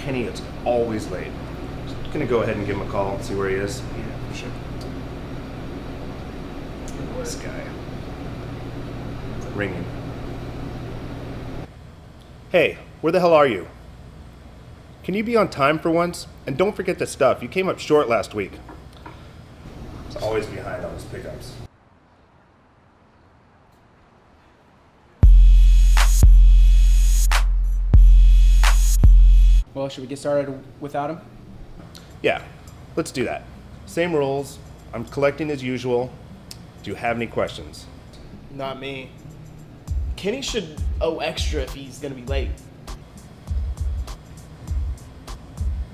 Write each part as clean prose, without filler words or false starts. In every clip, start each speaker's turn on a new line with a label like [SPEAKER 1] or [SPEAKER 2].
[SPEAKER 1] Kenny is always late. Just gonna go ahead and give him a call and see where he is.
[SPEAKER 2] Yeah, for sure.
[SPEAKER 1] This guy. Ringing. Hey, where the hell are you? Can you be on time for once? And don't forget the stuff. You came up short last week. It's always behind on his pickups.
[SPEAKER 2] Well, should we get started without him?
[SPEAKER 1] Yeah, let's do that. Same rules. I'm collecting as usual. Do you have any questions?
[SPEAKER 3] Not me. Kenny should owe extra if he's gonna be late.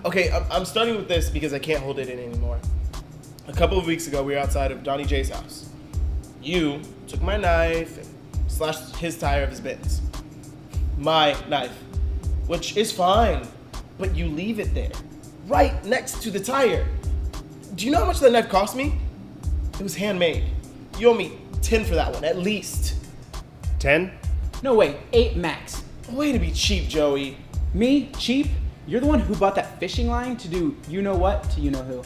[SPEAKER 3] Okay, I'm starting with this because I can't hold it in anymore. A couple of weeks ago, we were outside of Donnie J's house. You took my knife and slashed his tire of his Benz. My knife, which is fine, but you leave it there, right next to the tire. Do you know how much that knife cost me? It was handmade. You owe me 10 for that one, at least.
[SPEAKER 1] 10?
[SPEAKER 2] No way, 8 max.
[SPEAKER 3] Way to be cheap, Joey.
[SPEAKER 2] Me? Cheap? You're the one who bought that fishing line to do you-know-what to you-know-who.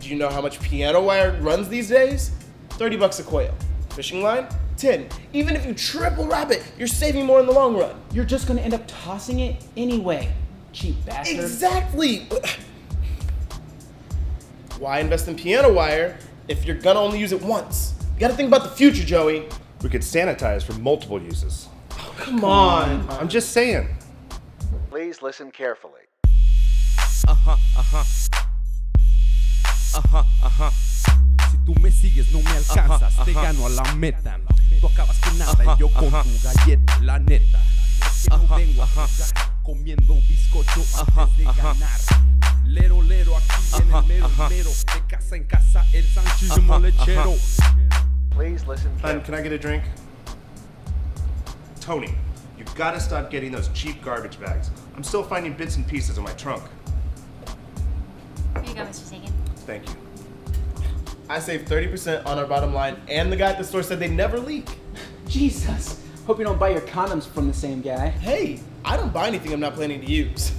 [SPEAKER 3] Do you know how much piano wire runs these days? $30 a coil. Fishing line? 10. Even if you triple wrap it, you're saving more in the long run.
[SPEAKER 2] You're just gonna end up tossing it anyway, cheap bastard.
[SPEAKER 3] Exactly! Why invest in piano wire if you're gonna only use it once? You gotta think about the future, Joey.
[SPEAKER 1] We could sanitize for multiple uses.
[SPEAKER 3] Oh, come on.
[SPEAKER 1] I'm just saying.
[SPEAKER 4] Please listen carefully.
[SPEAKER 5] Si tú me sigues no me alcanzas, te gano a la meta. Tú acabas con nada y yo con tu galleta, la neta. Es que no vengo a jugar comiendo bizcocho antes de ganar. Lero, lero, aquí viene el mero, mero. De casa en casa el sanchismo lechero.
[SPEAKER 4] Please listen
[SPEAKER 1] Hun,
[SPEAKER 4] carefully.
[SPEAKER 1] can I get a drink? Tony, you gotta stop getting those cheap garbage bags. I'm still finding bits and pieces in my trunk.
[SPEAKER 6] Here you go, Mr. Sagan.
[SPEAKER 1] Thank you.
[SPEAKER 3] I saved 30% on our bottom line, and the guy at the store said they never leak.
[SPEAKER 2] Jesus. Hope you don't buy your condoms from the same guy.
[SPEAKER 3] Hey, I don't buy anything I'm not planning to use.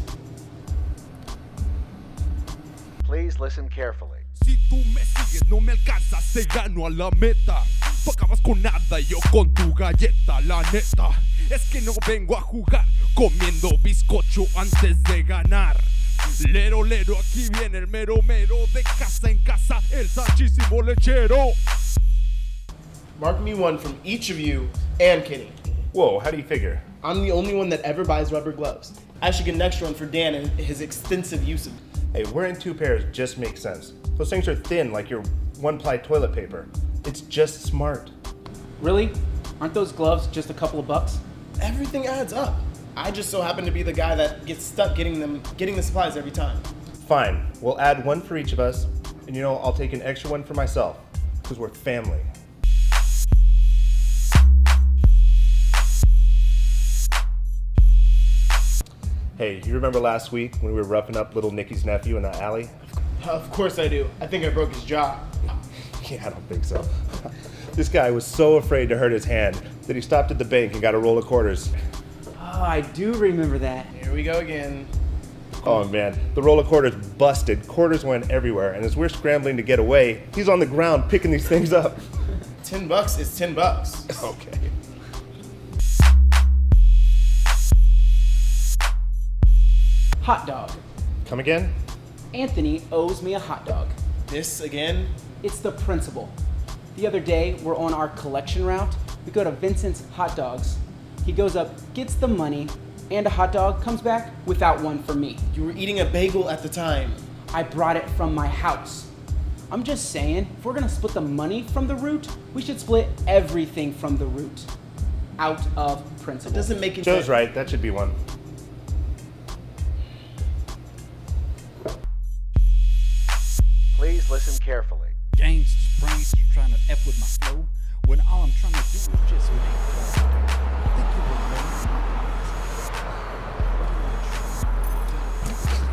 [SPEAKER 4] Please listen carefully.
[SPEAKER 5] Si tú me sigues no me alcanzas, te gano a la meta. Tú acabas con nada y yo con tu galleta, la neta. Es que no vengo a jugar comiendo bizcocho antes de ganar. Lero, lero, aquí viene el mero, mero. De casa en casa el sanchísimo lechero.
[SPEAKER 3] Mark me one from each of you and Kenny.
[SPEAKER 1] Whoa, how do you figure?
[SPEAKER 3] I'm the only one that ever buys rubber gloves. I should get an extra one for Dan and his extensive use of them.
[SPEAKER 1] Hey, wearing 2 pairs just makes sense. Those things are thin like your 1-ply toilet paper. It's just smart.
[SPEAKER 2] Really? Aren't those gloves just a couple of bucks?
[SPEAKER 3] Everything adds up. I just so happen to be the guy that gets stuck getting the supplies every time.
[SPEAKER 1] Fine, we'll add 1 for each of us, and I'll take an extra one for myself, because we're family. Hey, you remember last week when we were roughing up little Nicky's nephew in the alley?
[SPEAKER 3] Of course I do. I think I broke his jaw.
[SPEAKER 1] Yeah, I don't think so. This guy was so afraid to hurt his hand that he stopped at the bank and got a roll of quarters.
[SPEAKER 2] Oh, I do remember that.
[SPEAKER 3] Here we go again.
[SPEAKER 1] Oh man, the roll of quarters busted, quarters went everywhere, and as we're scrambling to get away, he's on the ground picking these things up.
[SPEAKER 3] $10 is $10.
[SPEAKER 1] Okay.
[SPEAKER 2] Hot dog.
[SPEAKER 1] Come again?
[SPEAKER 2] Anthony owes me a hot dog.
[SPEAKER 3] This again?
[SPEAKER 2] It's the principle. The other day, we're on our collection route. We go to Vincent's Hot Dogs. He goes up, gets the money, and a hot dog, comes back without one for me.
[SPEAKER 3] You were eating a bagel at the time.
[SPEAKER 2] I brought it from my house. I'm just saying, if we're gonna split the money from the root, we should split everything from the root. Out of principle.
[SPEAKER 3] It doesn't make it
[SPEAKER 1] Joe's right, that should be one.
[SPEAKER 4] Please listen carefully.
[SPEAKER 7] Gangsters, pranksters trying to F with my flow when all I'm trying to do is just make flow.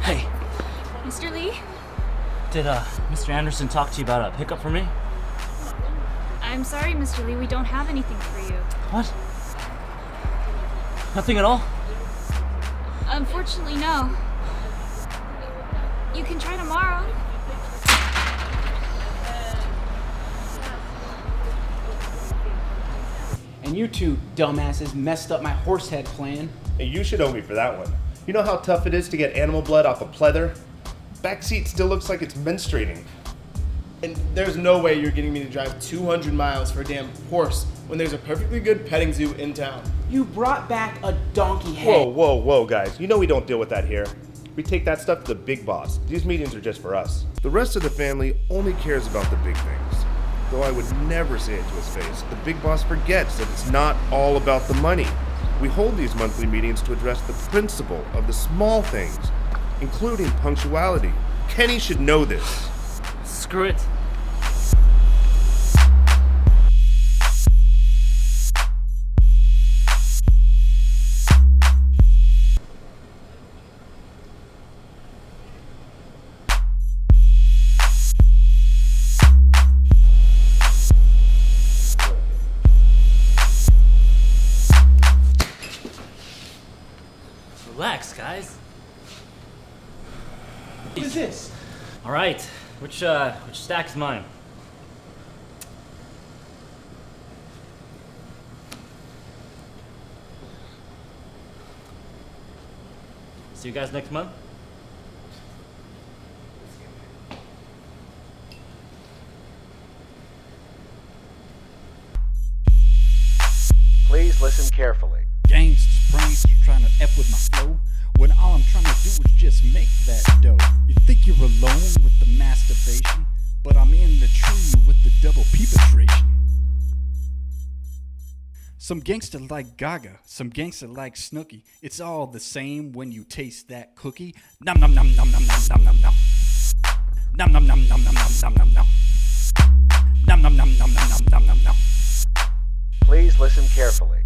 [SPEAKER 8] Hey,
[SPEAKER 6] Mr. Lee?
[SPEAKER 8] did Mr. Anderson talk to you about a pickup for me?
[SPEAKER 6] I'm sorry, Mr. Lee, we don't have anything for you.
[SPEAKER 8] What? Nothing at all?
[SPEAKER 6] Unfortunately, no. You can try tomorrow.
[SPEAKER 2] And you two dumbasses messed up my horse head plan.
[SPEAKER 1] Hey, you should owe me for that one. You know how tough it is to get animal blood off a pleather? Back seat still looks like it's menstruating.
[SPEAKER 3] And there's no way you're getting me to drive 200 miles for a damn horse when there's a perfectly good petting zoo in town.
[SPEAKER 2] You brought back a donkey head.
[SPEAKER 1] Whoa, whoa, whoa, guys. You know we don't deal with that here. We take that stuff to the big boss. These meetings are just for us. The rest of the family only cares about the big things. Though I would never say it to his face, the big boss forgets that it's not all about the money. We hold these monthly meetings to address the principle of the small things, including punctuality. Kenny should know this.
[SPEAKER 8] Screw it. Relax, guys.
[SPEAKER 2] What is this?
[SPEAKER 8] All right. Which stack is mine? See you guys next month.
[SPEAKER 4] Please listen carefully.
[SPEAKER 7] Gangsters, pranksters trying to F with my flow, when all I'm trying to do is just make that dough. You think you're alone with the masturbation, but I'm in the tree with the double penetration. Some gangster like Gaga, some gangster like Snooki. It's all the same when you taste that cookie. Nom nom nom nom nom nom nom nom nom. Nom nom nom nom nom nom nom nom nom. Nom nom nom nom nom nom nom nom.
[SPEAKER 4] Please listen carefully.